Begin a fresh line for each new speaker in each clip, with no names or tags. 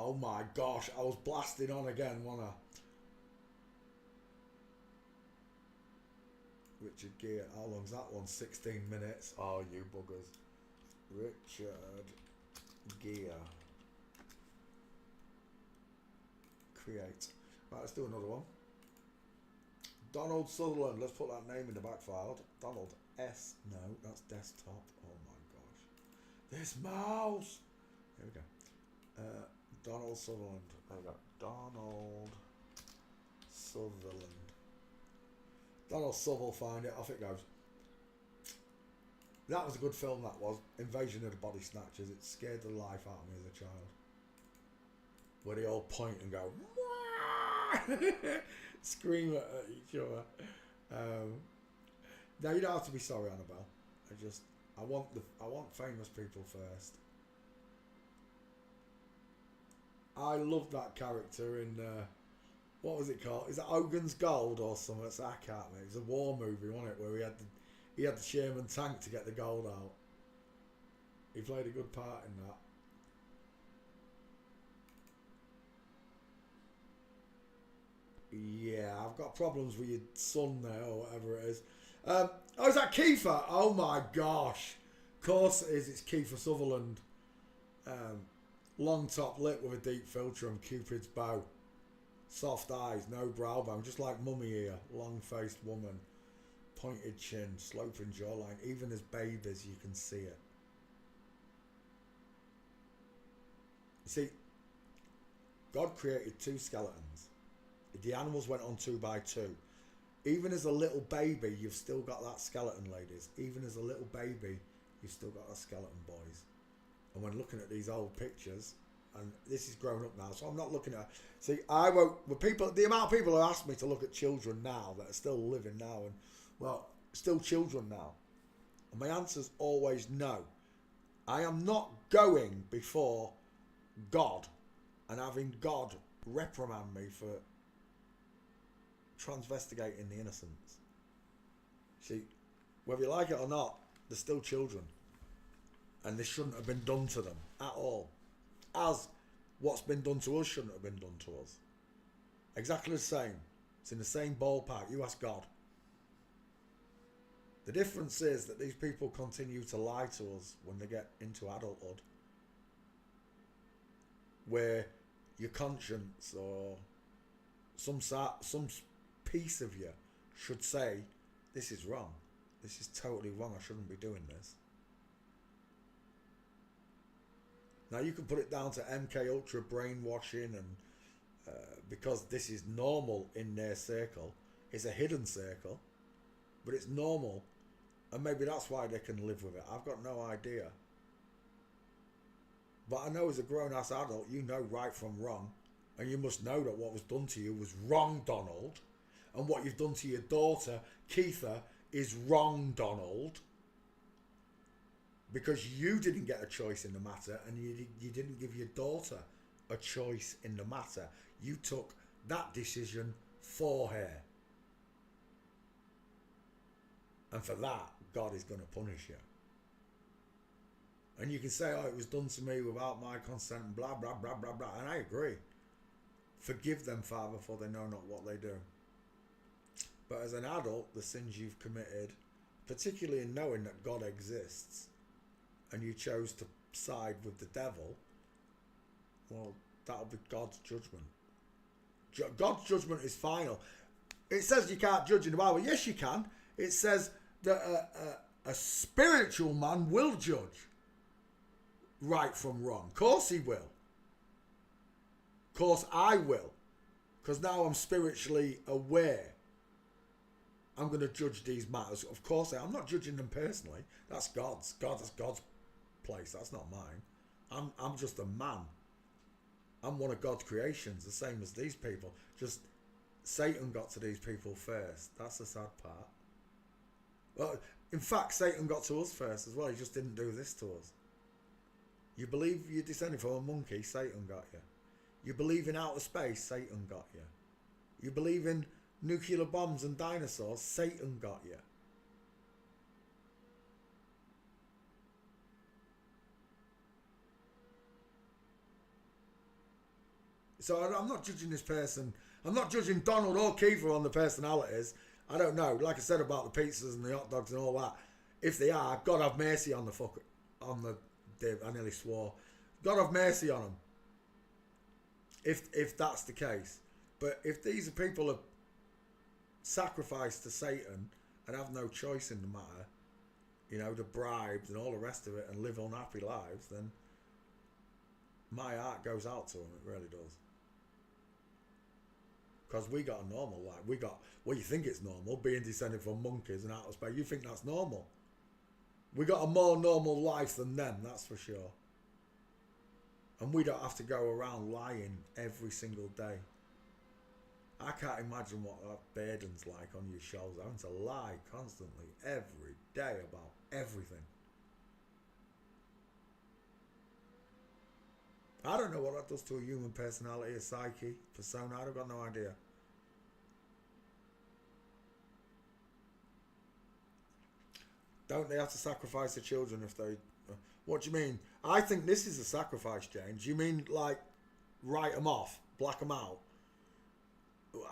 Oh my gosh, I was blasting on again, wasn't I? Richard Gere, how long's that one? 16 minutes. Oh, you buggers. Richard Gere. Create. Right, let's do another one. Donald Sutherland. Let's put that name in the back file. Donald S. No, that's desktop. Oh my gosh. This mouse. Here we go. Donald Sutherland. There we go. Donald Sutherland. Donald Sutherland, find it. Off it goes. That was a good film, that was. Invasion of the Body Snatchers. It scared the life out of me as a child. Where they all point and go, scream at each other. Now you don't have to be sorry, Annabelle. I want famous people first. I loved that character in what was it called? Is it Hogan's Gold or something? I can't remember. It was a war movie, wasn't it? Where he had the Sherman tank to get the gold out. He played a good part in that. Yeah, I've got problems with your son there or whatever it is. Oh, is that Kiefer? Oh my gosh. Of course it is. It's Kiefer Sutherland. Long top lip with a deep filter and Cupid's bow. Soft eyes, no brow bone, just like Mummy here. Long-faced woman. Pointed chin, sloping jawline. Even as babies you can see it. You see, God created two skeletons. The animals went on 2 by 2. Even as a little baby, you've still got that skeleton, ladies. Even as a little baby, you've still got that skeleton, boys. And when looking at these old pictures, and this is grown up now, so I'm not looking at. See, I won't. With people, the amount of people who ask me to look at children now that are still living now, and well, still children now, and my answer's always no. I am not going before God and having God reprimand me for transvestigating the innocents. See, whether you like it or not, they're still children. And this shouldn't have been done to them at all. As what's been done to us shouldn't have been done to us. Exactly the same. It's in the same ballpark. You ask God. The difference is that these people continue to lie to us when they get into adulthood. Where your conscience or some piece of you should say, this is wrong. This is totally wrong. I shouldn't be doing this. Now you can put it down to MK Ultra brainwashing and because this is normal in their circle. It's a hidden circle, but it's normal, and maybe that's why they can live with it. I've got no idea. But I know as a grown-ass adult, you know right from wrong, and you must know that what was done to you was wrong, Donald, and what you've done to your daughter, Keitha, is wrong, Donald. Because you didn't get a choice in the matter, and you didn't give your daughter a choice in the matter. You took that decision for her. And for that, God is going to punish you. And you can say, oh, it was done to me without my consent, and blah, blah, blah, blah, blah. And I agree. Forgive them, Father, for they know not what they do. But as an adult, the sins you've committed, particularly in knowing that God exists, and you chose to side with the devil, well, that'll be God's judgment. God's judgment is final. It says you can't judge in the Bible. Yes, you can. It says that a spiritual man will judge right from wrong. Of course he will. Of course I will. Because now I'm spiritually aware. I'm going to judge these matters. Of course I'm not judging them personally. That's God's. That's God's place. That's not mine. I'm just a man. I'm one of God's creations, the same as these people. Just Satan got to these people first. That's the sad part. Well, in fact, Satan got to us first as well. He just didn't do this to us. You believe you're descending from a monkey, Satan got you. You believe in outer space, Satan got you. You believe in nuclear bombs and dinosaurs, Satan got you. So I'm not judging this person. I'm not judging Donald or Kiefer on the personalities. I don't know. Like I said about the pizzas and the hot dogs and all that. If they are, God have mercy on the fuck. On the. I nearly swore. God have mercy on them. If that's the case. But if these are people are sacrificed to Satan and have no choice in the matter, you know, the bribes and all the rest of it, and live unhappy lives, then my heart goes out to them. It really does. Because we got a normal life. We got what you think it's normal, being descended from monkeys and outer space. You think that's normal. We got a more normal life than them, that's for sure. And we don't have to go around lying every single day. I can't imagine what that burden's like on your shoulders, having to lie constantly, every day, about everything. I don't know what that does to a human personality, a psyche, persona. I've got no idea. Don't they have to sacrifice the children if they... What do you mean? I think this is a sacrifice, James. You mean like write them off, black them out?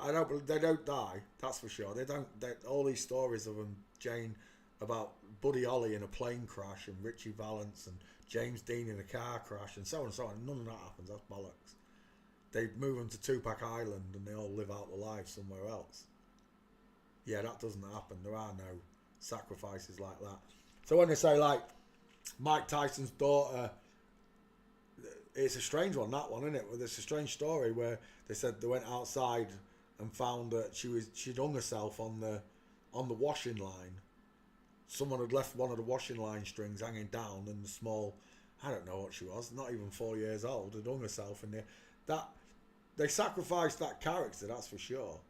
I don't. They don't die. That's for sure. They don't. All these stories of them, Jane, about Buddy Holly in a plane crash and Richie Valance and James Dean in a car crash and so on and so on. None of that happens. That's bollocks. They move them to Tupac Island and they all live out their lives somewhere else. Yeah, that doesn't happen. There are no sacrifices like that. So when they say like Mike Tyson's daughter, it's a strange one, that one, isn't it? Well, there's a strange story where they said they went outside and found that she'd hung herself on the washing line. Someone had left one of the washing line strings hanging down, and the small, I don't know what she was, not even 4 years old, had hung herself in there. That they sacrificed that character, that's for sure.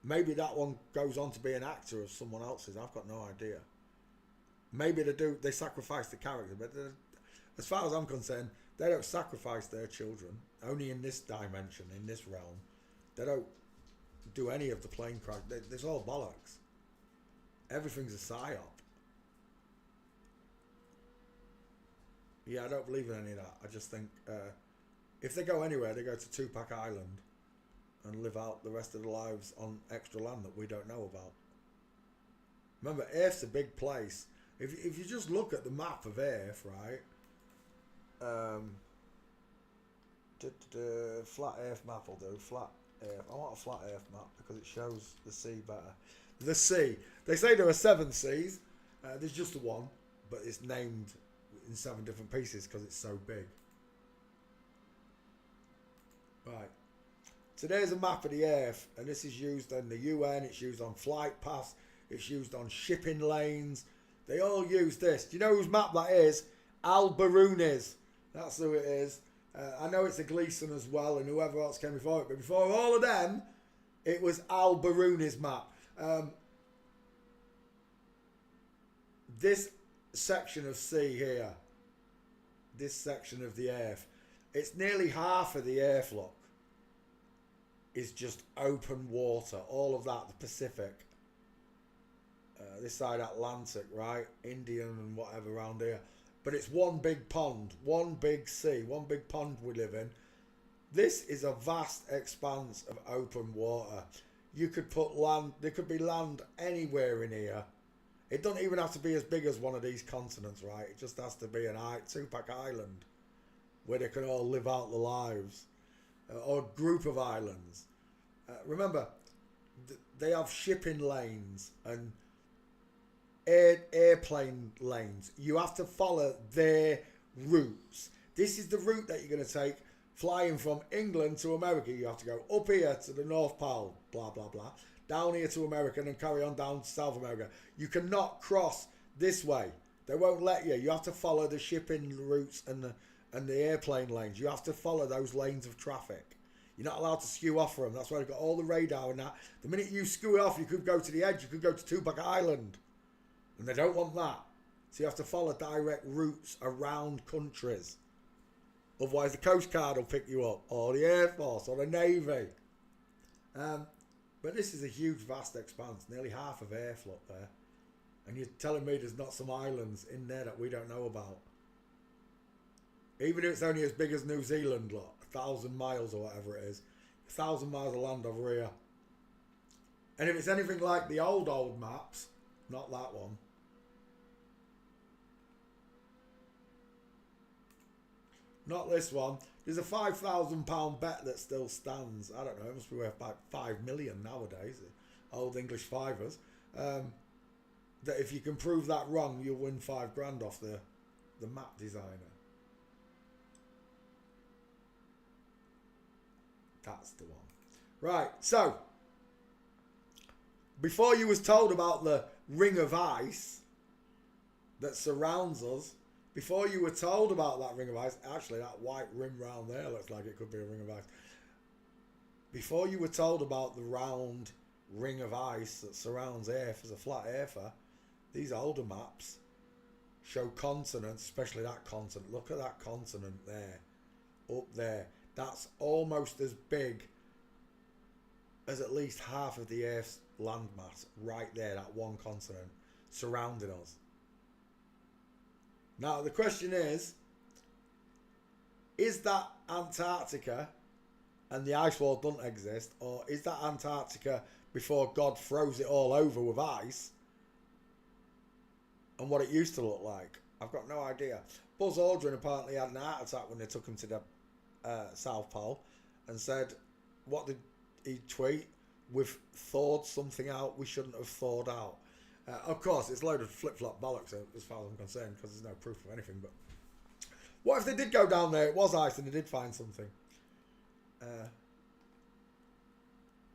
Maybe that one goes on to be an actor of someone else's. I've got no idea. Maybe they sacrifice the character, but as far as I'm concerned, they don't sacrifice their children. Only in this dimension, in this realm, they don't do any of the plane crash. There's all bollocks. Everything's a psyop. Yeah, I don't believe in any of that. I just think if they go anywhere, they go to Tupac Island and live out the rest of their lives on extra land that we don't know about. Remember, Earth's a big place. If you just look at the map of Earth, right? Flat Earth map will do. Flat Earth. I want a flat Earth map because it shows the sea better. The sea. They say there are 7 seas. There's just the one, but it's named in 7 different pieces because it's so big. Right. So there's a map of the Earth, and this is used in the UN. It's used on flight paths. It's used on shipping lanes. They all use this. Do you know whose map that is? Al-Biruni's. That's who it is. I know it's a Gleason as well, and whoever else came before it. But before all of them, it was Al-Biruni's map. This section of sea here, this section of the Earth, it's nearly half of the Earth, look, is just open water. All of that, the Pacific. This side Atlantic, right? Indian and whatever around here. But it's one big pond, one big sea, one big pond we live in. This is a vast expanse of open water. You could put land, there could be land anywhere in here. It doesn't even have to be as big as one of these continents, right? It just has to be an Tupac Island where they can all live out their lives. Or a group of islands. Remember, they have shipping lanes and airplane lanes. You have to follow their routes. This is the route that you're going to take flying from England to America. You have to go up here to the North Pole, blah blah blah, down here to America, and then carry on down to South America. You cannot cross this way. They won't let you. You have to follow the shipping routes and the airplane lanes. You have to follow those lanes of traffic. You're not allowed to skew off from them. That's why they've got all the radar and that. The minute you skew off, you could go to the edge. You could go to Tupac Island. And they don't want that. So you have to follow direct routes around countries. Otherwise the Coast Guard will pick you up. Or the Air Force or the Navy. But this is a huge, vast expanse. Nearly half of Earth, look there. And you're telling me there's not some islands in there that we don't know about. Even if it's only as big as New Zealand, look. 1,000 miles or whatever it is. 1,000 miles of land over here. And if it's anything like the old maps, not that one. Not this one. There's a £5,000 bet that still stands. I don't know, it must be worth about 5 million nowadays. Old English fivers. That if you can prove that wrong, you'll win £5,000 off the map designer. That's the one. Right, so before you was told about the ring of ice that surrounds us, before you were told about that ring of ice, actually that white rim round there looks like it could be a ring of ice. Before you were told about the round ring of ice that surrounds Earth as a flat earther, these older maps show continents, especially that continent. Look at that continent there, up there. That's almost as big as at least half of the Earth's landmass right there, that one continent surrounding us. Now the question is that Antarctica and the ice wall doesn't exist, or is that Antarctica before God froze it all over with ice and what it used to look like? I've got no idea. Buzz Aldrin apparently had an heart attack when they took him to the South Pole and said, what did he tweet? We've thawed something out we shouldn't have thawed out. Of course, it's a load of flip-flop bollocks as far as I'm concerned, because there's no proof of anything. But what if they did go down there, it was ice, and they did find something?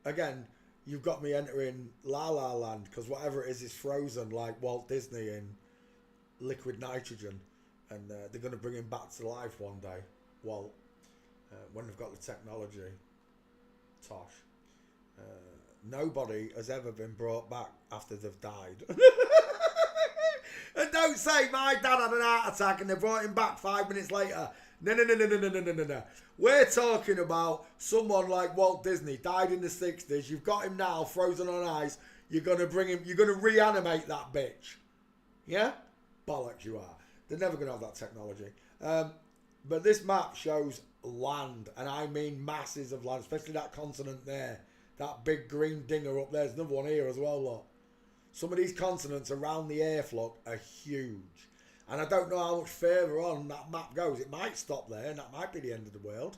Again, you've got me entering La La Land, because whatever it is frozen, like Walt Disney in liquid nitrogen, and they're going to bring him back to life one day, Walt, when they've got the technology. Tosh. Nobody has ever been brought back after they've died. And don't say my dad had an heart attack and they brought him back 5 minutes later. No. We're talking about someone like Walt Disney, died in the 60s. You've got him now frozen on ice. You're going to bring him, you're going to reanimate that bitch. Yeah? Bollocks you are. They're never going to have that technology. But this map shows land, and I mean masses of land, especially that continent there. That big green dinger up there. There's another one here as well, look. Some of these continents around the Earth, look, are huge. And I don't know how much further on that map goes. It might stop there, and that might be the end of the world.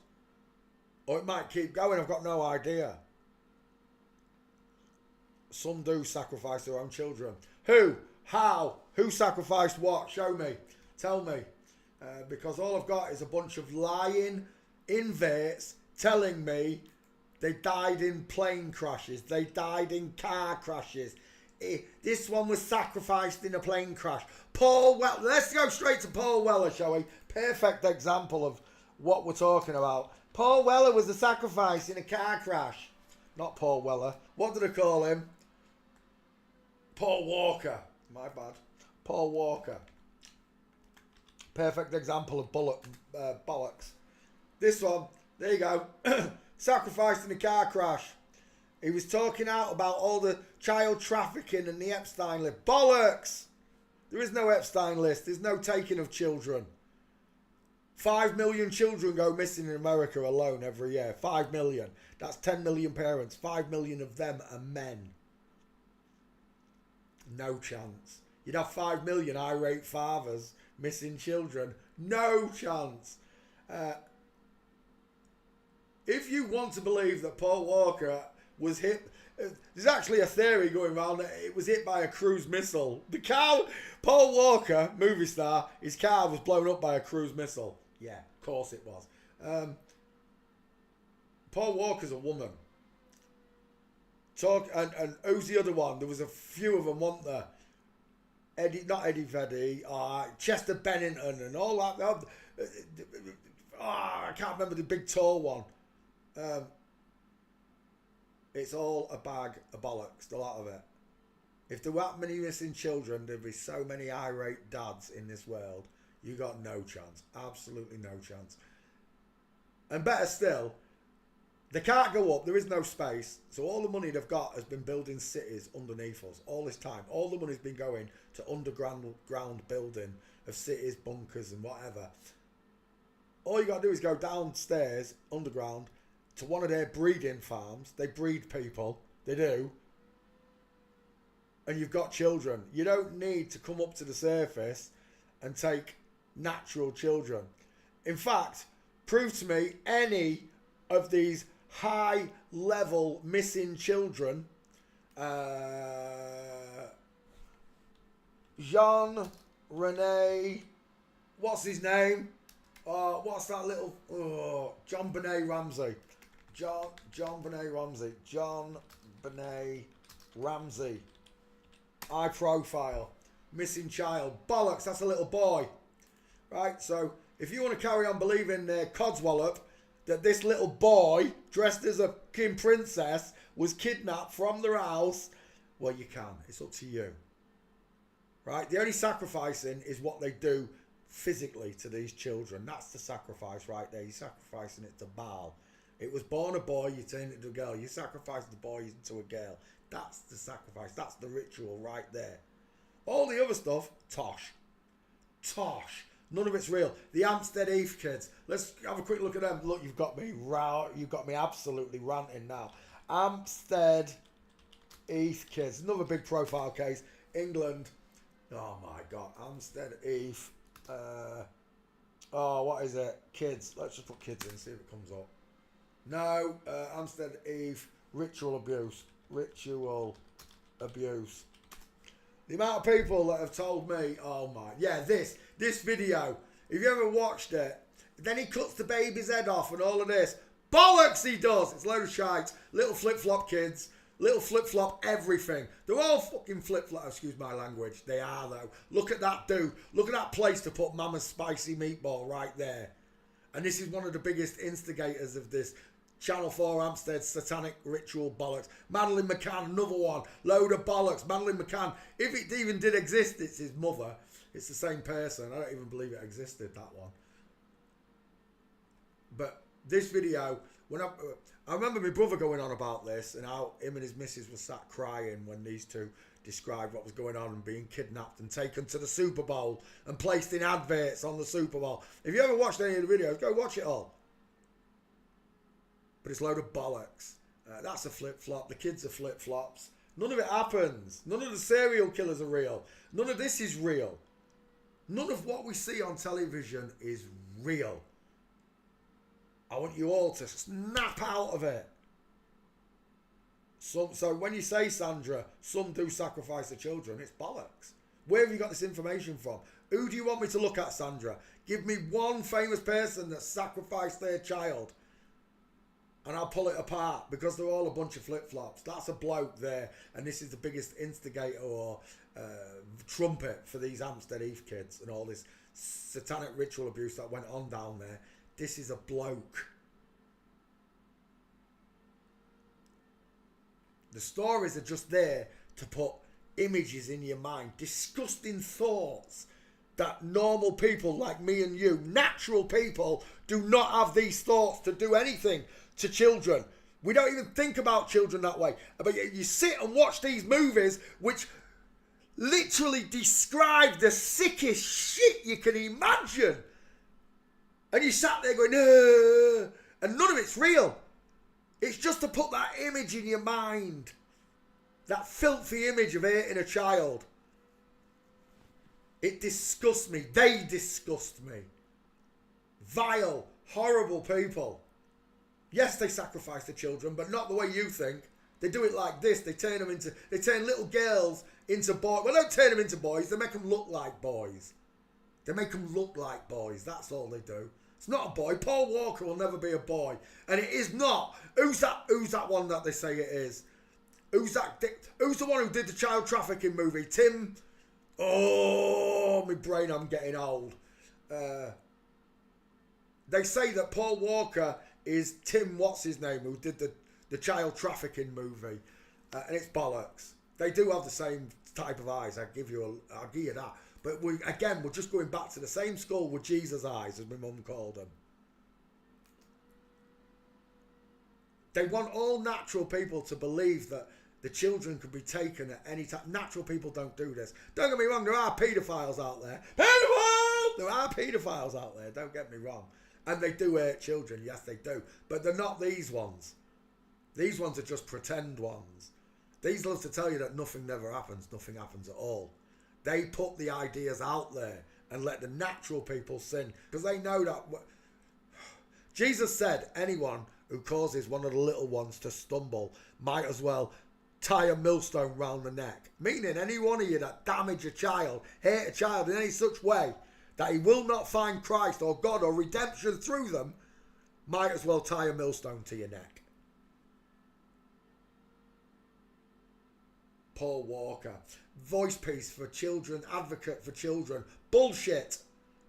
Or it might keep going. I've got no idea. Some do sacrifice their own children. Who? How? Who sacrificed what? Show me. Tell me. Because all I've got is a bunch of lying inverts telling me they died in plane crashes. They died in car crashes. This one was sacrificed in a plane crash. Paul Weller. Let's go straight to Paul Weller, shall we? Perfect example of what we're talking about. Paul Weller was a sacrifice in a car crash. Not Paul Weller. What did I call him? Paul Walker. My bad. Paul Walker. Perfect example of bollocks. This one. There you go. Sacrificed in a car crash. He was talking out about all the child trafficking and the Epstein list. Bollocks! There is no Epstein list. There's no taking of children. 5 million children go missing in America alone every year. 5 million. That's 10 million parents. 5 million of them are men. No chance. You'd have 5 million irate fathers missing children. No chance. If you want to believe that Paul Walker was hit, there's actually a theory going around that it was hit by a cruise missile. The car, Paul Walker, movie star, his car was blown up by a cruise missile. Yeah, of course it was. Paul Walker's a woman. And who's the other one? There was a few of them, weren't there? Eddie Vedder, Chester Bennington and all that. I can't remember the big tall one. It's all a bag of bollocks, the lot of it. If there weren't many missing children, there'd be so many irate dads in this world. You got no chance. Absolutely no chance. And better still, they can't go up. There is no space. So all the money they've got has been building cities underneath us all this time. All the money's been going to underground building of cities, bunkers and whatever. all you got to do is go downstairs, underground, to one of their breeding farms. They breed people. They do. And you've got children. You don't need to come up to the surface and take natural children. In fact, prove to me any of these high-level missing children. Jean Rene, what's his name? What's that little? John Benet Ramsey. John Benet Ramsey. John Benet Ramsey. High profile. Missing child. Bollocks, that's a little boy. Right, so if you want to carry on believing Codswallop that this little boy dressed as a king princess was kidnapped from their house, well, you can. It's up to you. Right? The only sacrificing is what they do physically to these children. That's the sacrifice right there. You're sacrificing it to Baal. It was born a boy, you turn it into a girl. You sacrifice the boy into a girl. That's the sacrifice. That's the ritual right there. All the other stuff, tosh. Tosh. None of it's real. The Hampstead Heath kids. Let's have a quick look at them. Look, you've got me absolutely ranting now. Hampstead Heath kids. Another big profile case. England. Oh my God. Hampstead Heath. What is it? Kids. Let's just put kids in, see if it comes up. No. Hampstead Heath. Ritual abuse. Ritual abuse. The amount of people that have told me, oh my, yeah, this video, if you ever watched it, then he cuts the baby's head off and all of this. Bollocks he does. It's a load of shite. Little flip-flop kids. Little flip-flop everything. They're all fucking flip-flop, excuse my language. They are though. Look at that dude. Look at that place to put Mama's spicy meatball right there. And this is one of the biggest instigators of this. Channel 4 Hampstead satanic ritual bollocks. Madeleine McCann, another one. Load of bollocks. Madeleine McCann, if it even did exist, it's his mother. It's the same person. I don't even believe it existed, that one. But this video, when I remember my brother going on about this and how him and his missus were sat crying when these two described what was going on and being kidnapped and taken to the Super Bowl and placed in adverts on the Super Bowl. If you ever watched any of the videos, go watch it all. But it's a load of bollocks. That's a flip-flop. The kids are flip-flops. None of it happens. None of the serial killers are real. None of this is real. None of what we see on television is real. I want you all to snap out of it. So when you say, Sandra, some do sacrifice the children, it's bollocks. Where have you got this information from? Who do you want me to look at, Sandra? Give me one famous person that sacrificed their child. And I'll pull it apart because they're all a bunch of flip-flops. That's a bloke there. And this is the biggest instigator or trumpet for these Hampstead Heath kids and all this satanic ritual abuse that went on down there. This is a bloke. The stories are just there to put images in your mind. Disgusting thoughts that normal people like me and you, natural people, do not have these thoughts to do anything to children. We don't even think about children that way. But you sit and watch these movies which literally describe the sickest shit you can imagine. And you sat there going, and none of it's real. It's just to put that image in your mind. That filthy image of hating a child. It disgusts me. They disgust me. Vile, horrible people. Yes, they sacrifice the children, but not the way you think. They do it like this. They turn little girls into boys. Well, they don't turn them into boys. They make them look like boys. They make them look like boys. That's all they do. It's not a boy. Paul Walker will never be a boy. And it is not. Who's that one that they say it is? Who's the one who did the child trafficking movie? Tim. Oh, my brain, I'm getting old. They say that Paul Walker is Tim, what's his name, who did the child trafficking movie. And it's bollocks. They do have the same type of eyes. I'll give you that. But we're just going back to the same school with Jesus' eyes, as my mum called them. They want all natural people to believe that the children could be taken at any time. Natural people don't do this. Don't get me wrong, there are paedophiles out there. There are paedophiles out there, don't get me wrong. And they do hurt children, yes they do. But they're not these ones. These ones are just pretend ones. These love to tell you that nothing never happens, nothing happens at all. They put the ideas out there and let the natural people sin. Because they know that... Jesus said anyone who causes one of the little ones to stumble might as well tie a millstone round the neck. Meaning any one of you that damage a child, hurt a child in any such way that he will not find Christ or God or redemption through them, might as well tie a millstone to your neck. Paul Walker, voice piece for children, advocate for children. Bullshit.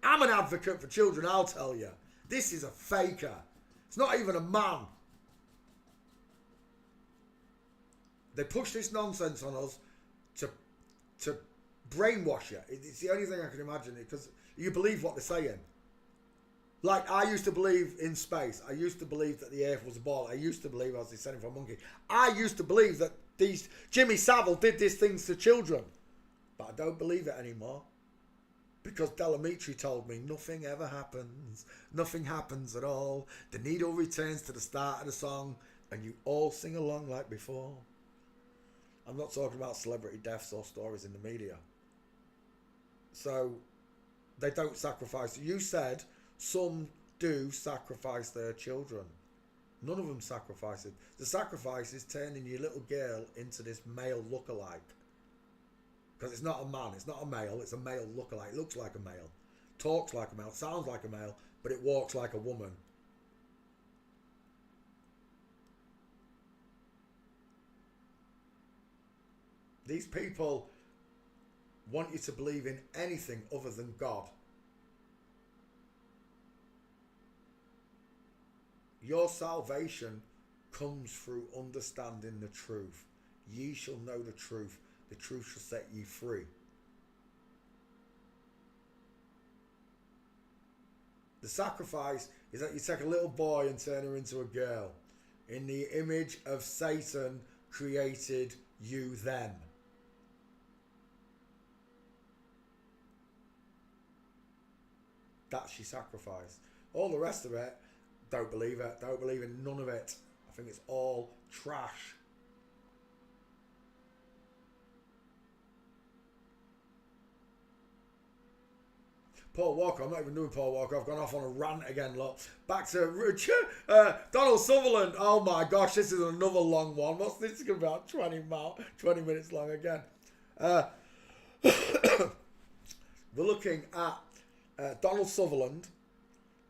I'm an advocate for children, I'll tell you. This is a faker. It's not even a man. They push this nonsense on us to brainwash you. It's the only thing I can imagine, because you believe what they're saying. Like, I used to believe in space. I used to believe that the earth was a ball. I used to believe I was descending from a monkey. I used to believe that Jimmy Savile did these things to children. But I don't believe it anymore. Because Delamitri told me nothing ever happens. Nothing happens at all. The needle returns to the start of the song and you all sing along like before. I'm not talking about celebrity deaths or stories in the media. So, they don't sacrifice. You said some do sacrifice their children. None of them sacrifice it. The sacrifice is turning your little girl into this male lookalike. Because it's not a man, it's not a male, it's a male lookalike. It looks like a male, talks like a male, sounds like a male, but it walks like a woman. These people want you to believe in anything other than God. Your salvation comes through understanding the truth. Ye shall know the truth. The truth shall set ye free. The sacrifice is that you take a little boy and turn her into a girl. In the image of Satan created you them. That's your sacrifice. All the rest of it, don't believe it. Don't believe in none of it. I think it's all trash. Paul Walker, I'm not even doing Paul Walker, I've gone off on a rant again, look. Back to Donald Sutherland. Oh my gosh, this is another long one. What's this about? 20 minutes long again. We're looking at Donald Sutherland,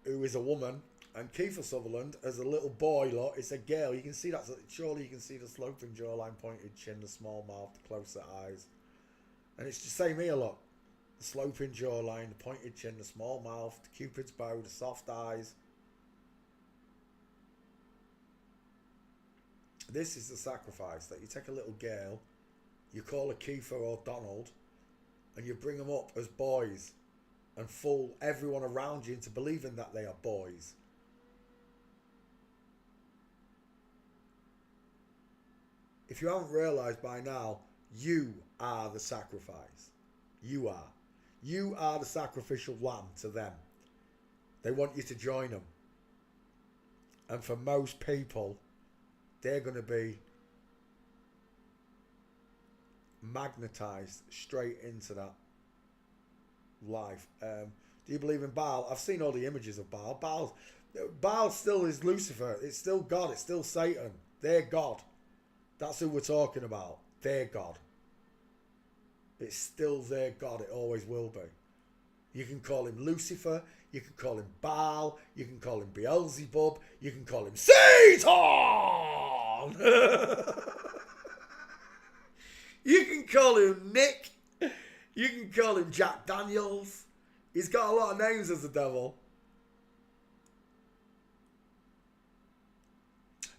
who is a woman, and Kiefer Sutherland as a little boy, look. It's a girl. You can see that. Surely you can see the sloping jawline, pointed chin, the small mouth, the closer eyes. And it's the same here, look. The sloping jawline, the pointed chin, the small mouth, the cupid's bow, the soft eyes. This is the sacrifice, that you take a little girl, you call her Kiefer or Donald, and you bring them up as boys and fool everyone around you into believing that they are boys. If you haven't realised by now, you are the sacrifice. You are. You are the sacrificial lamb to them. They want you to join them. And for most people, they're going to be magnetised straight into that life. Do you believe in Baal? I've seen all the images of Baal. Baal still is Lucifer. It's still God. It's still Satan. They're God. That's who we're talking about. They're God. It's still their God. It always will be. You can call him Lucifer. You can call him Baal. You can call him Beelzebub. You can call him Satan. You can call him Nick. You can call him Jack Daniels. He's got a lot of names as the devil.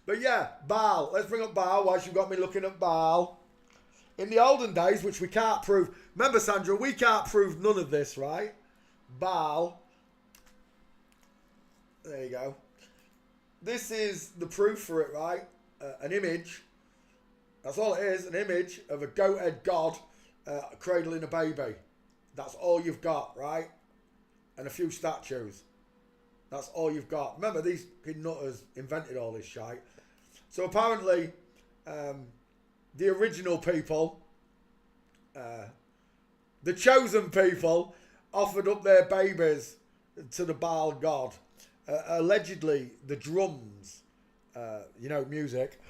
But yeah, Baal. Let's bring up Baal whilst you've got me looking at Baal. In the olden days, which we can't prove. Remember, Sandra, we can't prove none of this, right? Baal. There you go. This is the proof for it, right? An image. That's all it is. An image of a goat-head god cradling a baby. That's all you've got, right? And a few statues. That's all you've got. Remember, these nutters invented all this shite. So apparently, the original people, the chosen people, offered up their babies to the Baal god. Allegedly, the drums, music.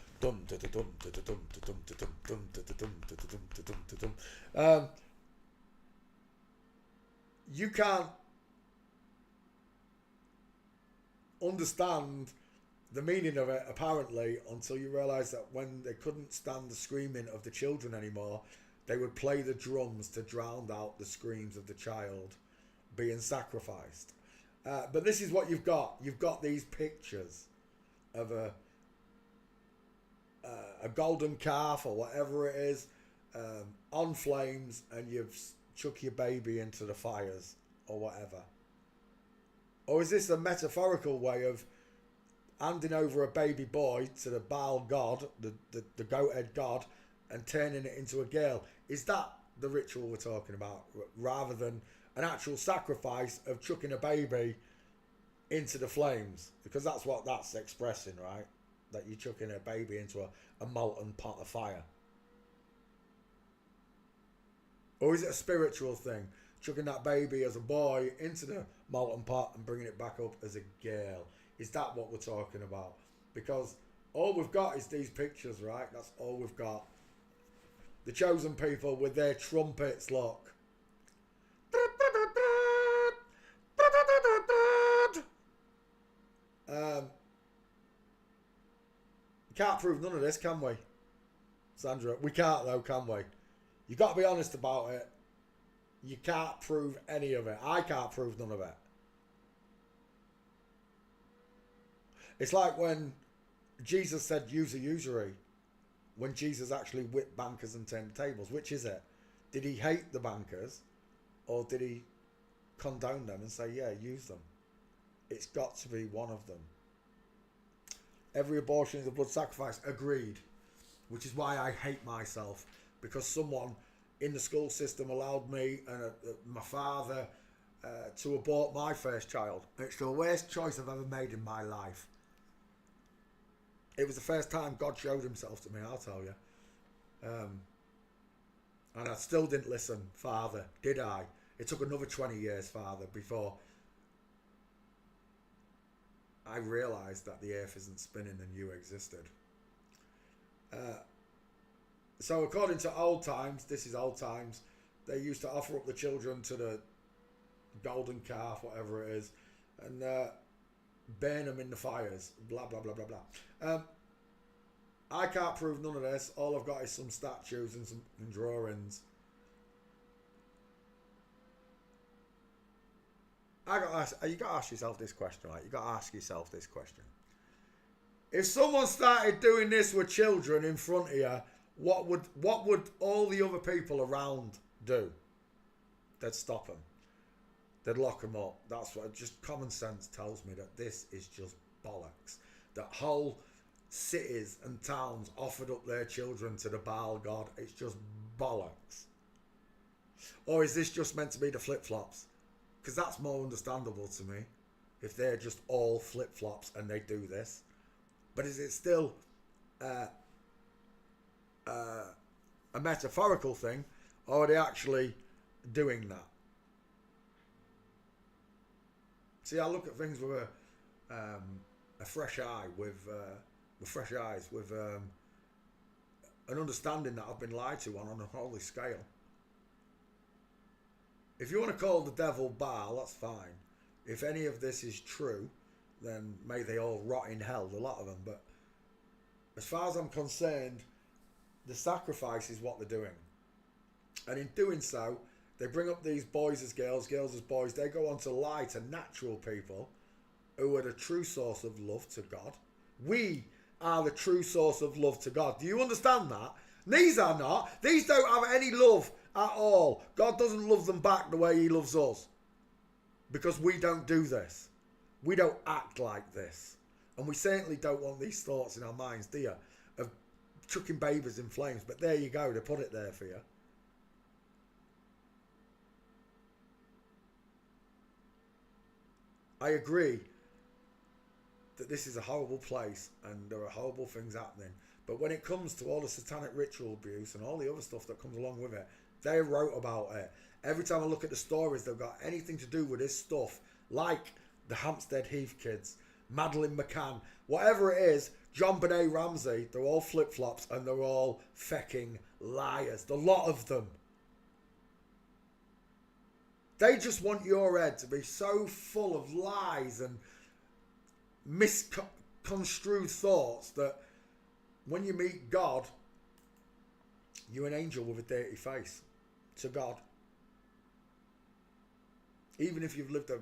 You can't understand the meaning of it apparently until you realise that when they couldn't stand the screaming of the children anymore, they would play the drums to drown out the screams of the child being sacrificed. But this is what you've got. You've got these pictures of a golden calf or whatever it is on flames, and you've chuck your baby into the fires or whatever. Or is this a metaphorical way of handing over a baby boy to the Baal god, the goat-head god, and turning it into a girl? Is that the ritual we're talking about, rather than an actual sacrifice of chucking a baby into the flames? Because that's what that's expressing, right? That you're chucking a baby into a molten pot of fire. Or is it a spiritual thing? Chucking that baby as a boy into the molten pot and bringing it back up as a girl. Is that what we're talking about? Because all we've got is these pictures, right? That's all we've got. The chosen people with their trumpets, look. Can't prove none of this, can we, Sandra? We can't though, can we? You got to be honest about it. You can't prove any of it. I can't prove none of it. It's like when Jesus said use a usury, when Jesus actually whipped bankers and turned tables. Which is it? Did he hate the bankers, or did he condone them and say, yeah, use them? It's got to be one of them. Every abortion is a blood sacrifice. Agreed. Which is why I hate myself, because someone in the school system allowed me and my father to abort my first child. It's the worst choice I've ever made in my life. It was the first time God showed himself to me, I'll tell you. And I still didn't listen, Father, did I? It took another 20 years, Father, before I realised that the earth isn't spinning and you existed. So according to old times, this is old times, they used to offer up the children to the golden calf, whatever it is, and burn them in the fires, blah, blah, blah, blah, blah. I can't prove none of this. All I've got is some statues and some drawings. You got to ask yourself this question, right? You got to ask yourself this question. If someone started doing this with children in front of you, what would all the other people around do? They'd stop them. They'd lock them up. That's what just common sense tells me, that this is just bollocks. That whole cities and towns offered up their children to the Baal god. It's just bollocks. Or is this just meant to be the flip-flops? Because that's more understandable to me, if they're just all flip-flops and they do this. But is it still a metaphorical thing, or are they actually doing that? See, I look at things with a fresh eye, with fresh eyes, with an understanding that I've been lied to on a holy scale. If you want to call the devil Baal, that's fine. If any of this is true, then may they all rot in hell, a lot of them. But as far as I'm concerned, the sacrifice is what they're doing. And in doing so, they bring up these boys as girls, girls as boys. They go on to lie to natural people who are the true source of love to God. We are the true source of love to God. Do you understand that? These are not. These don't have any love at all. God doesn't love them back the way he loves us. Because we don't do this. We don't act like this. And we certainly don't want these thoughts in our minds, do you? Of chucking babies in flames. But there you go. They put it there for you. I agree that this is a horrible place and there are horrible things happening. But when it comes to all the satanic ritual abuse and all the other stuff that comes along with it, they wrote about it. Every time I look at the stories, they've got anything to do with this stuff, like the Hampstead Heath kids, Madeleine McCann, whatever it is, John Benet Ramsey, they're all flip-flops and they're all fecking liars. The lot of them. They just want your head to be so full of lies and misconstrued thoughts that when you meet God, you're an angel with a dirty face to God. Even if you've lived a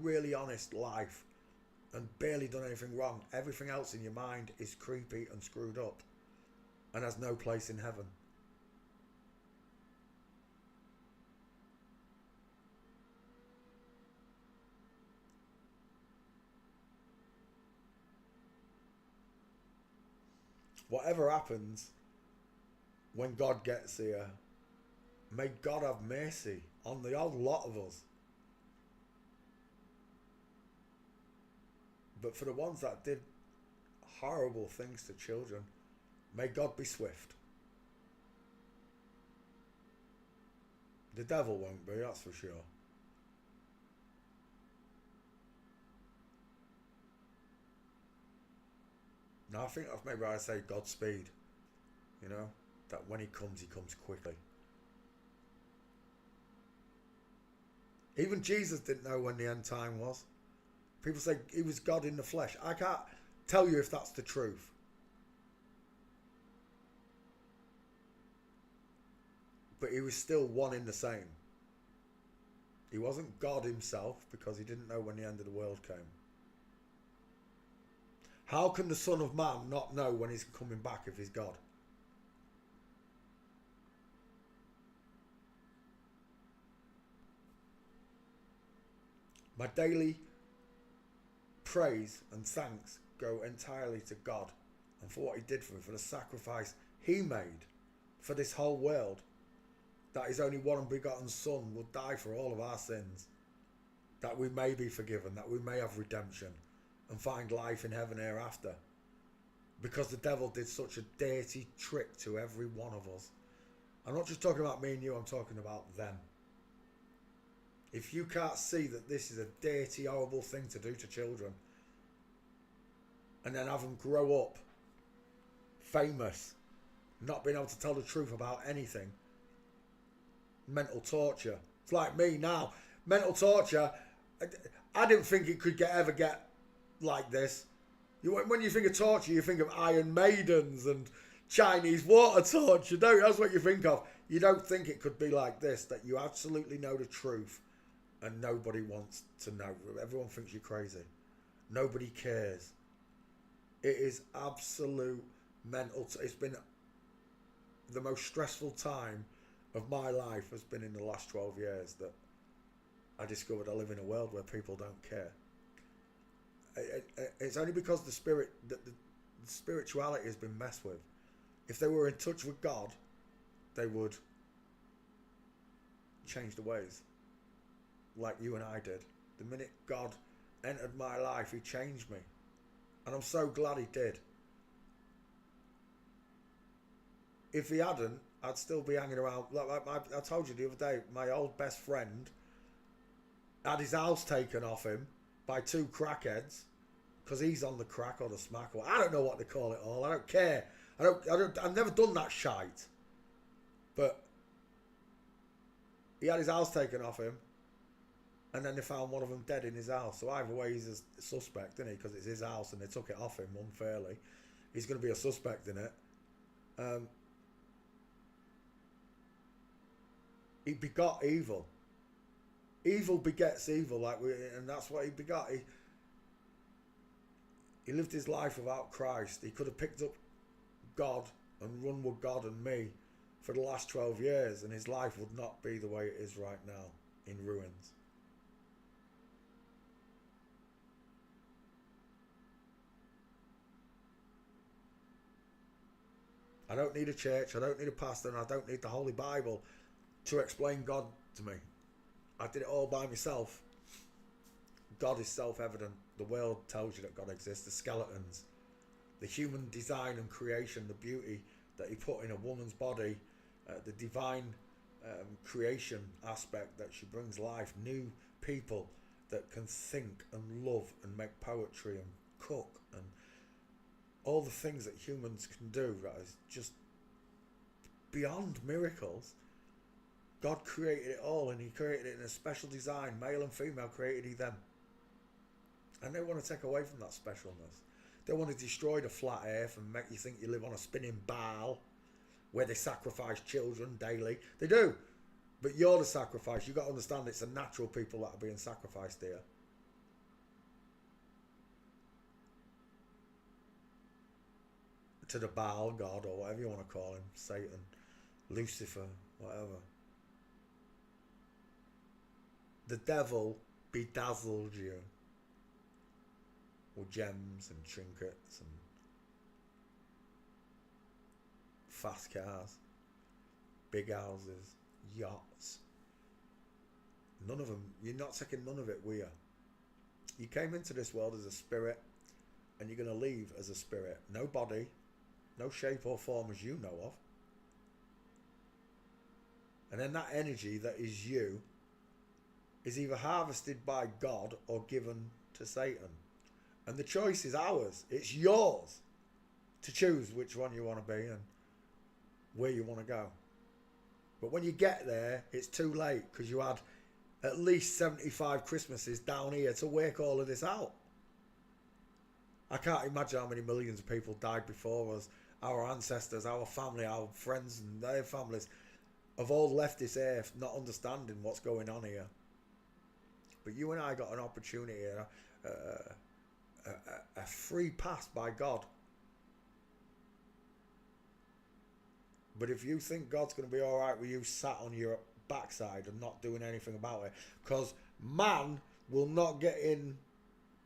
really honest life and barely done anything wrong, everything else in your mind is creepy and screwed up and has no place in heaven. Whatever happens when God gets here, may God have mercy on the whole lot of us. But for the ones that did horrible things to children, may God be swift. The devil won't be, that's for sure. Now I think that's maybe I say Godspeed. You know, that when he comes quickly. Even Jesus didn't know when the end time was. People say he was God in the flesh. I can't tell you if that's the truth. But he was still one in the same. He wasn't God himself because he didn't know when the end of the world came. How can the Son of Man not know when he's coming back if he's God? My daily praise and thanks go entirely to God and for what he did for me, for the sacrifice he made for this whole world, that his only one and begotten Son would die for all of our sins, that we may be forgiven, that we may have redemption and find life in heaven hereafter, because the devil did such a dirty trick to every one of us. I'm not just talking about me and you, I'm talking about them. If you can't see that this is a dirty, horrible thing to do to children, and then have them grow up famous, not being able to tell the truth about anything, mental torture. It's like me now. Mental torture, I didn't think it could ever get like this. When you think of torture, you think of Iron Maidens and Chinese water torture, don't you? That's what you think of. You don't think it could be like this, that you absolutely know the truth and nobody wants to know. Everyone thinks you're crazy. Nobody cares. It is absolute mental. It's been the most stressful time of my life has been in the last 12 years that I discovered I live in a world where people don't care. It's only because the spirituality has been messed with. If they were in touch with God, they would change the ways, like you and I did. The minute God entered my life, he changed me, and I'm so glad he did. If he hadn't, I'd still be hanging around. Like I told you the other day, my old best friend had his house taken off him by two crackheads because he's on the crack or the smack, or I don't know what they call it all. I don't care. I've never done that shite. But he had his house taken off him, and then they found one of them dead in his house. So either way, he's a suspect, isn't he? Because it's his house and they took it off him unfairly. He's going to be a suspect in it. He begot evil. Evil begets evil, and that's what he begot. He lived his life without Christ. He could have picked up God and run with God and me for the last 12 years, and his life would not be the way it is right now, in ruins. I don't need a church, I don't need a pastor, and I don't need the Holy Bible to explain God to me. I did it all by myself. God is self-evident. the world tells you that God exists, the skeletons, the human design and creation, the beauty that he put in a woman's body, the divine creation aspect that she brings life, new people that can think and love and make poetry and cook and all the things that humans can do, that is just beyond miracles. God created it all, and he created it in a special design. Male and female created he them. And they want to take away from that specialness. They want to destroy the flat earth and make you think you live on a spinning ball where they sacrifice children daily. They do. But you're the sacrifice. You've got to understand it's the natural people that are being sacrificed here. To the Baal God, or whatever you want to call him. Satan, Lucifer, whatever. The devil bedazzled you with gems and trinkets and fast cars, big houses, yachts. None of them, you're not taking none of it with you. You came into this world as a spirit, and you're going to leave as a spirit. No body, no shape or form as you know of. And then that energy that is you is either harvested by God or given to Satan. And the choice is ours. It's yours to choose which one you want to be and where you want to go. But when you get there, it's too late, because you had at least 75 Christmases down here to work all of this out. I can't imagine how many millions of people died before us. Our ancestors, our family, our friends and their families have all left this earth not understanding what's going on here. But you and I got an opportunity, a free pass by God. But if you think God's going to be all right with you sat on your backside and not doing anything about it, because man will not get in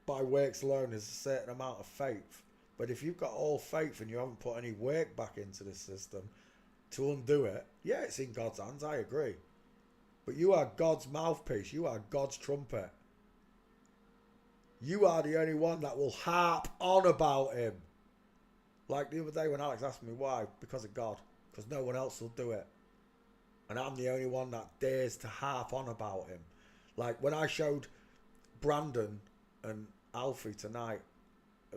by works alone, there's a certain amount of faith. But if you've got all faith and you haven't put any work back into the system to undo it, yeah, it's in God's hands, I agree. But you are God's mouthpiece. You are God's trumpet. You are the only one that will harp on about him. Like the other day when Alex asked me why, because of God. Because no one else will do it. And I'm the only one that dares to harp on about him. Like when I showed Brandon and Alfie tonight,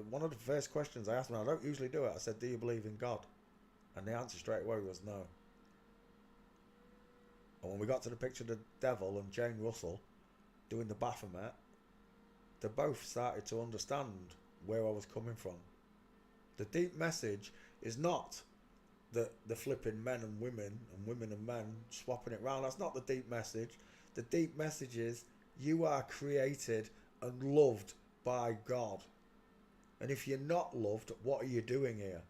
one of the first questions I asked them, I don't usually do it, I said, do you believe in God? And the answer straight away was no. And when we got to the picture of the devil and Jane Russell doing the Baphomet, they both started to understand where I was coming from. The deep message is not that the flipping men and women and men swapping it round. That's not the deep message. The deep message is you are created and loved by God. And if you're not loved, what are you doing here?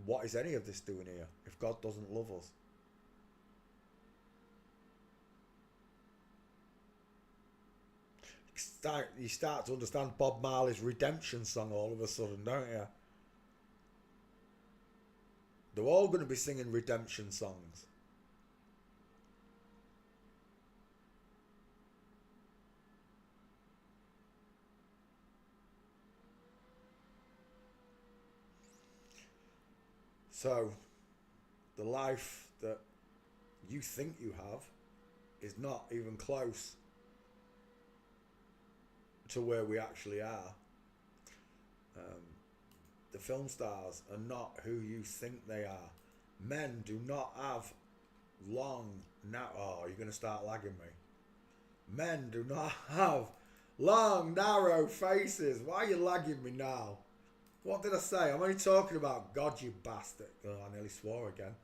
What is any of this doing here if God doesn't love us? You start to understand Bob Marley's Redemption song all of a sudden, don't you? They're all going to be singing redemption songs. So, the life that you think you have is not even close to where we actually are. The film stars are not who you think they are. Men do not have long, oh, you're going to start lagging me. Men do not have long, narrow faces. Why are you lagging me now? What did I say? I'm only talking about God, you bastard. Oh, I nearly swore again.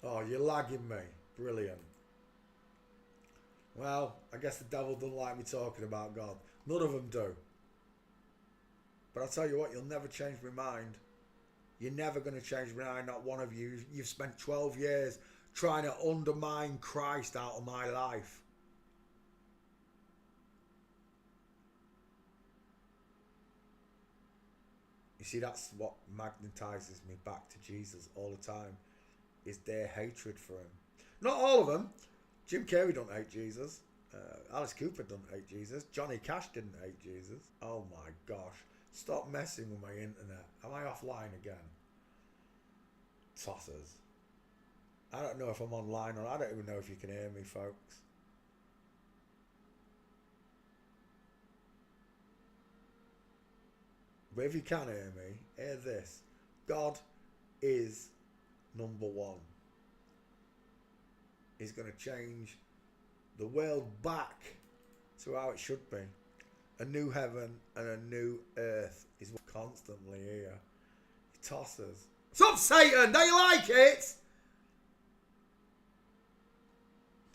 Oh, you're lagging me. Brilliant. Well, I guess the devil doesn't like me talking about God. None of them do. But I'll tell you what, you'll never change my mind. You're never going to change my mind, not one of you. You've spent 12 years trying to undermine Christ out of my life. You see, that's what magnetizes me back to Jesus all the time, is their hatred for him. Not all of them. Jim Carrey don't hate Jesus. Alice Cooper don't hate Jesus. Johnny Cash didn't hate Jesus. Oh my gosh. Stop messing with my internet. Am I offline again? Tossers. I don't know if I'm online or I don't even know if you can hear me, folks. But if you can hear me, hear this. God is number one. He's going to change the world back to how it should be. A new heaven and a new earth is constantly here. He tosses. What's up, Satan? Don't you like it?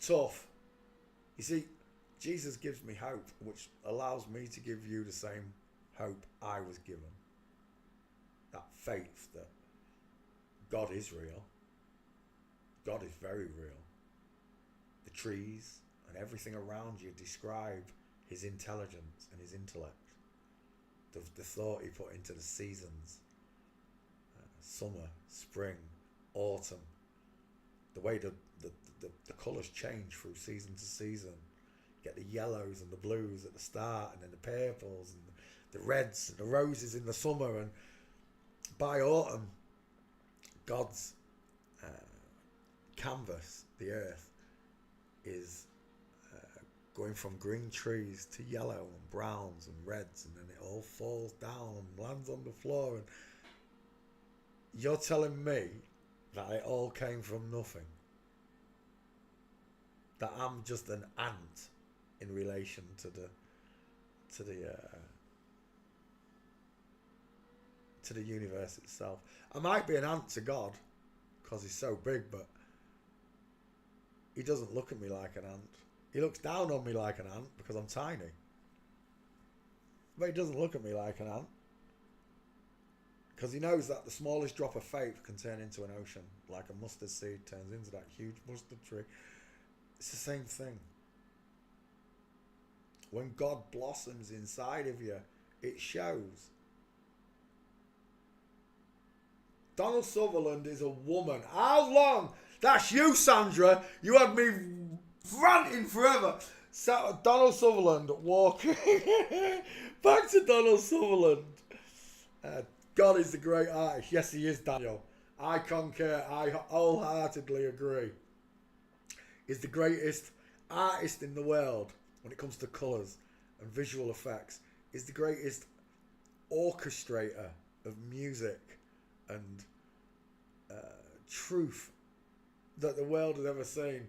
Tough. You see, Jesus gives me hope, which allows me to give you the same hope I was given. That faith that God is real. God is very real. The trees and everything around you describe his intelligence and his intellect. The thought he put into the seasons. Summer, spring, autumn. The way the colours change through season to season. You get the yellows and the blues at the start, and then the purples and the reds and the roses in the summer, and by autumn God's canvas, the earth, is going from green trees to yellow and browns and reds, and then it all falls down and lands on the floor. And you're telling me that it all came from nothing? That I'm just an ant in relation to the universe itself. I might be an ant to God because he's so big, but he doesn't look at me like an ant. He looks down on me like an ant because I'm tiny. But he doesn't look at me like an ant because he knows that the smallest drop of faith can turn into an ocean, like a mustard seed turns into that huge mustard tree. It's the same thing. When God blossoms inside of you, it shows. Donald Sutherland is a woman. How long? That's you, Sandra. You had me ranting forever. So, Donald Sutherland walking. Back to Donald Sutherland. God is the great artist. Yes, he is, Daniel. I concur. I wholeheartedly agree. He's the greatest artist in the world when it comes to colours and visual effects. He's the greatest orchestrator of music and truth that the world has ever seen.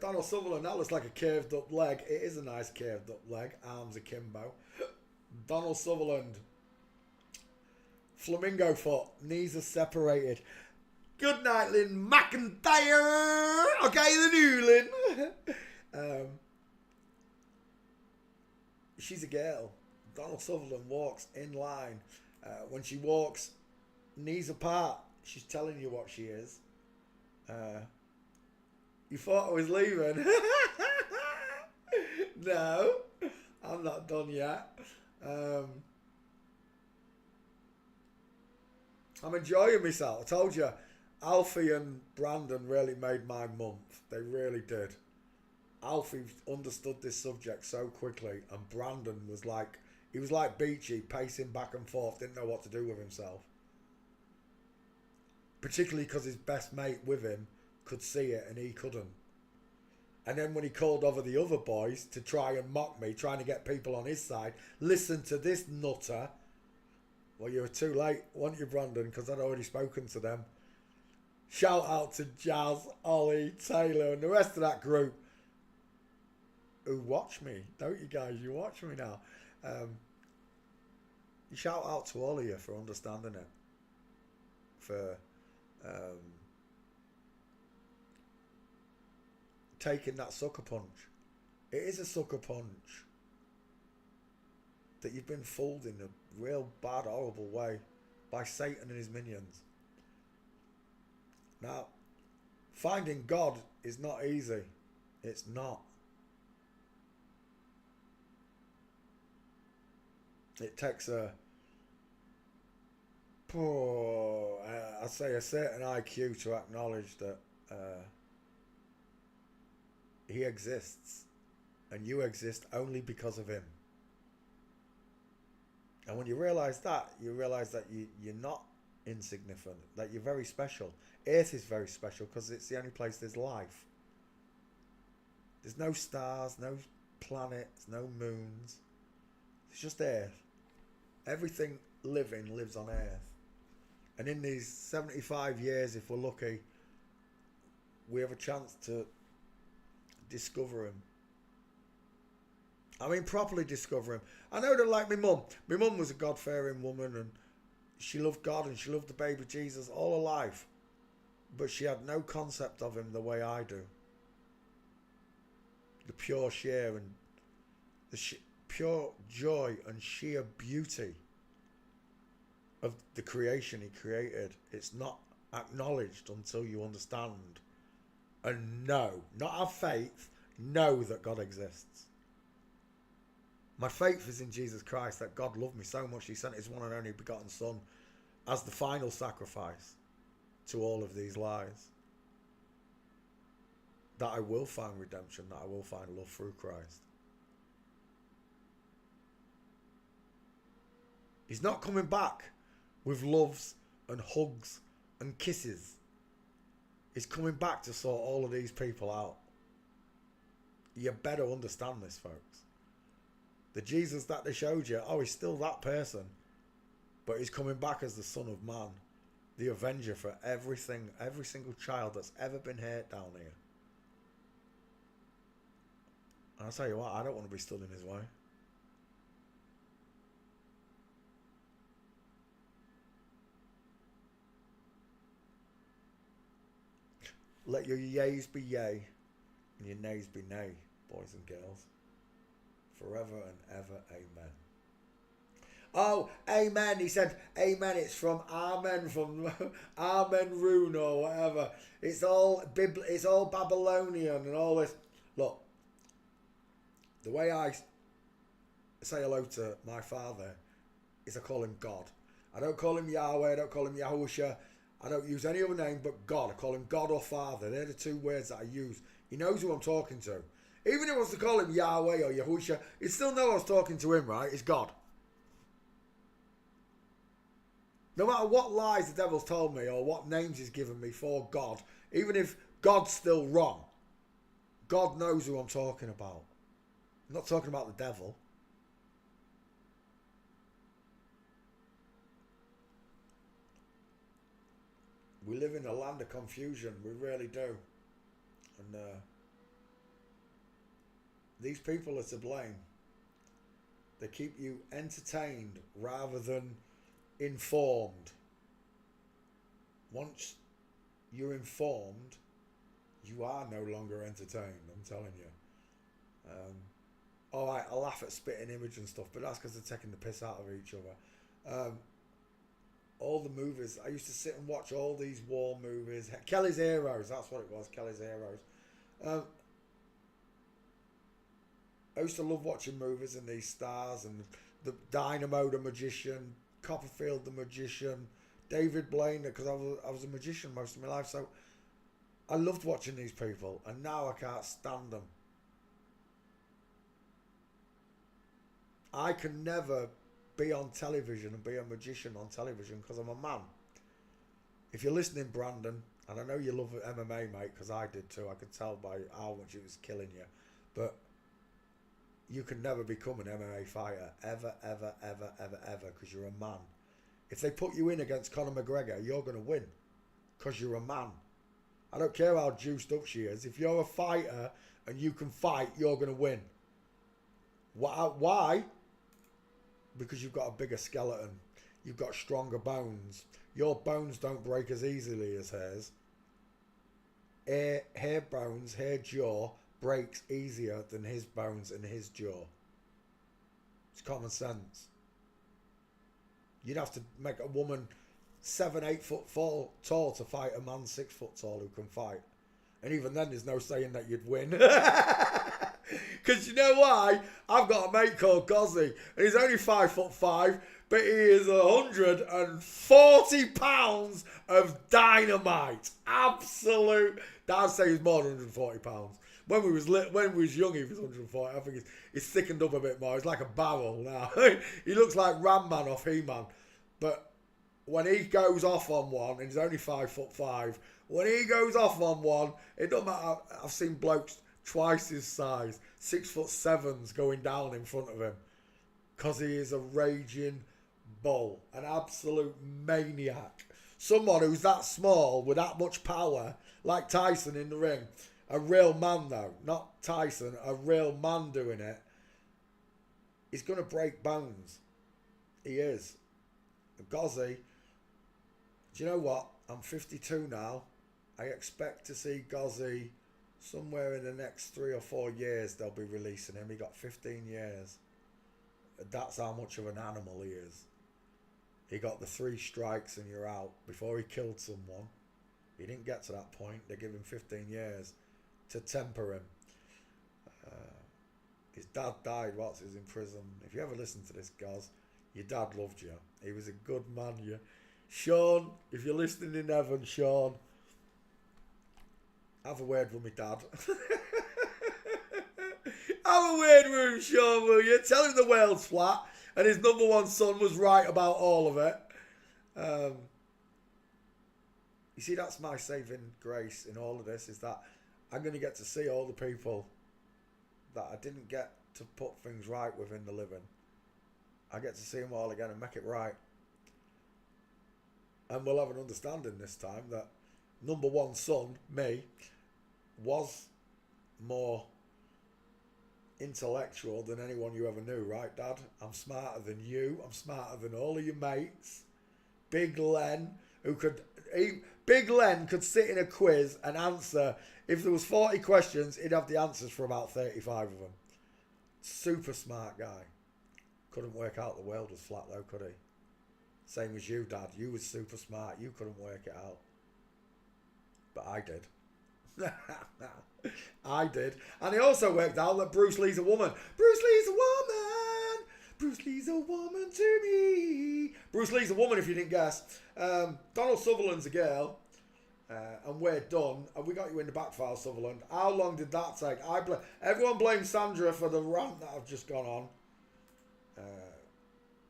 Donald Sutherland, that looks like a curved up leg. It is a nice curved up leg. Arms akimbo. Donald Sutherland. Flamingo foot. Knees are separated. Good night, Lynn McIntyre. Okay, the new Lynn. She's a girl. Donald Sutherland walks in line. When she walks knees apart, she's telling you what she is. You thought I was leaving? No, I'm not done yet. I'm enjoying myself. I told you, Alfie and Brandon really made my month. They really did. Alfie understood this subject so quickly, and Brandon was like, he was like Beachy, pacing back and forth, didn't know what to do with himself. Particularly because his best mate with him could see it and he couldn't. And then when he called over the other boys to try and mock me, trying to get people on his side, listen to this nutter. Well, you were too late, weren't you, Brandon? Because I'd already spoken to them. Shout out to Jazz, Ollie, Taylor, and the rest of that group who watch me. Don't you guys? You watch me now. You shout out to all of you for understanding it. For taking that sucker punch. It is a sucker punch. That you've been fooled in a real bad, horrible way by Satan and his minions. Now, finding God is not easy. It's not. It takes I'd say a certain IQ to acknowledge that He exists. And you exist only because of him. And when you realise that, you realise that you're not insignificant, that you're very special. Earth is very special because it's the only place there's life. There's no stars, no planets, no moons. It's just Earth. Everything living lives on Earth. And in these 75 years, if we're lucky, we have a chance to discover him. I mean, properly discover him. I know that, like my mum. My mum was a God-fearing woman, and she loved God and she loved the baby Jesus all her life. But she had no concept of him the way I do. The pure sheer and the pure joy and sheer beauty of the creation he created. It's not acknowledged until you understand and know, not have faith, know that God exists. My faith is in Jesus Christ, that God loved me so much he sent his one and only begotten Son as the final sacrifice to all of these lies. That I will find redemption, that I will find love through Christ. He's not coming back with loves and hugs and kisses. He's coming back to sort all of these people out. You better understand this, folks. The Jesus that they showed you, he's still that person. But he's coming back as the Son of Man. The Avenger for everything, every single child that's ever been hurt down here. And I'll tell you what, I don't want to be stood in his way. Let your yeas be yea and your nays be nay, boys and girls. Forever and ever, amen. Oh, amen. He said, amen. It's from Amen, from Amen Rune or whatever. It's all Babylonian and all this. Look, the way I say hello to my father is I call him God. I don't call him Yahweh. I don't call him Yahusha. I don't use any other name but God. I call him God or Father. They're the two words that I use. He knows who I'm talking to. Even if I was to call him Yahweh or Yahusha, he'd still know I was talking to him, right? It's God. No matter what lies the devil's told me or what names he's given me for God, even if God's still wrong, God knows who I'm talking about. I'm not talking about the devil. We live in a land of confusion. We really do. And these people are to blame. They keep you entertained rather than informed. Once you're informed, you are no longer entertained, I'm telling you. Alright, I laugh at spitting image and stuff, but that's because they're taking the piss out of each other. All the movies, I used to sit and watch all these war movies. Kelly's Heroes, that's what it was, Kelly's Heroes. I used to love watching movies and these stars and the Dynamo the Magician, Copperfield the Magician, David Blaine, because I was a magician most of my life, so I loved watching these people, and now I can't stand them. I can never be on television and be a magician on television because I'm a man. If you're listening, Brandon, and I know you love MMA, mate, because I did too, I could tell by how much it was killing you, but you can never become an MMA fighter, ever, ever, ever, ever, ever, because you're a man. If they put you in against Conor McGregor, you're going to win, because you're a man. I don't care how juiced up she is. If you're a fighter and you can fight, you're going to win. Why? Because you've got a bigger skeleton. You've got stronger bones. Your bones don't break as easily as hers. Her bones, her jaw breaks easier than his bones and his jaw. It's common sense. You'd have to make a woman 7-8 foot tall to fight a man 6 foot tall who can fight. And even then there's no saying that you'd win. Because you know why? I've got a mate called Gozzy, and he's only 5'5", but he is 140 pounds of dynamite. Absolute. I'd say he's more than 140 pounds. When we was young, he was 140. I think he's thickened up a bit more. He's like a barrel now. He looks like Ram Man off He-Man. But when he goes off on one, and he's only 5'5", when he goes off on one, it doesn't matter. I've seen blokes twice his size, 6'7", going down in front of him, because he is a raging bull, an absolute maniac. Someone who's that small with that much power, like Tyson in the ring. A real man though, not Tyson, a real man doing it. He's going to break bones. He is. Gozzy, do you know what? I'm 52 now. I expect to see Gozzy somewhere in the next 3 or 4 years. They'll be releasing him. He got 15 years. That's how much of an animal he is. He got the 3 strikes and you're out before he killed someone. He didn't get to that point. They give him 15 years to temper him. His dad died whilst he was in prison. If you ever listen to this, guys, your dad loved you. He was a good man, you. Sean, if you're listening in heaven, Sean, have a word with me dad. Have a word with him, Sean, will you? Tell him the world's flat and his number 1 son was right about all of it. You see, that's my saving grace in all of this, is that I'm going to get to see all the people that I didn't get to put things right with in the living. I get to see them all again and make it right. And we'll have an understanding this time that number 1 son, me, was more intellectual than anyone you ever knew, right, Dad? I'm smarter than you. I'm smarter than all of your mates. Big Len, Big Len could sit in a quiz and answer. If there was 40 questions, he'd have the answers for about 35 of them. Super smart guy. Couldn't work out the world was flat though, could he? Same as you, Dad. You was super smart. You couldn't work it out. But I did. I did. And he also worked out that Bruce Lee's a woman. Bruce Lee's a woman. Bruce Lee's a woman to me. Bruce Lee's a woman, if you didn't guess. Donald Sutherland's a girl. And we're done. And we got you in the back file, Sutherland. How long did that take? Everyone blames Sandra for the rant that I've just gone on.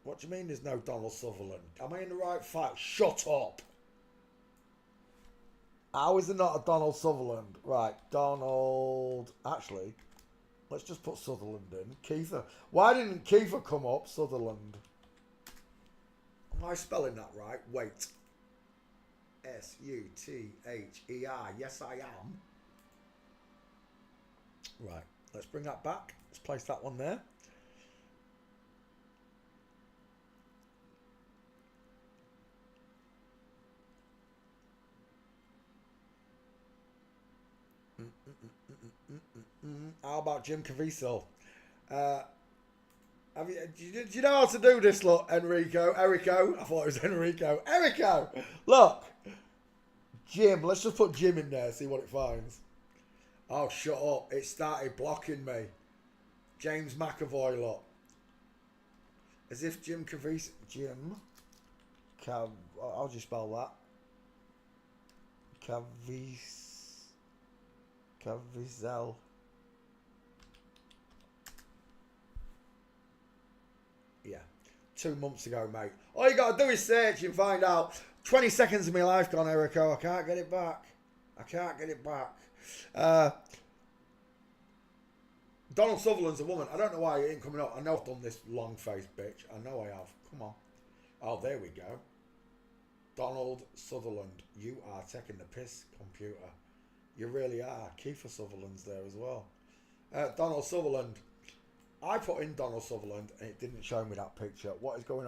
What do you mean there's no Donald Sutherland? Am I in the right fight? Shut up. How is there not a Donald Sutherland? Right, Donald... Actually, let's just put Sutherland in. Kiefer. Why didn't Kiefer come up? Sutherland. Am I spelling that right? Wait. S-U-T-H-E-R. Yes, I am. Right, let's bring that back. Let's place that one there. How about Jim Caviezel? Do you know how to do this? Look, Enrico. I thought it was Enrico. Look. Jim. Let's just put Jim in there. See what it finds. Oh, shut up. It started blocking me. James McAvoy, look. As if Jim Caviezel... How do you spell that? Caviezel. Yeah. 2 months ago, mate. All you got to do is search and find out. 20 seconds of my life gone, Erico. I can't get it back. Donald Sutherland's a woman. I don't know why it ain't coming up. I know I've done this long-faced bitch. I know I have. Come on. Oh, there we go. Donald Sutherland. You are taking the piss, computer. You really are. Kiefer Sutherland's there as well. Donald Sutherland. I put in Donald Sutherland and it didn't show me that picture. What is going on?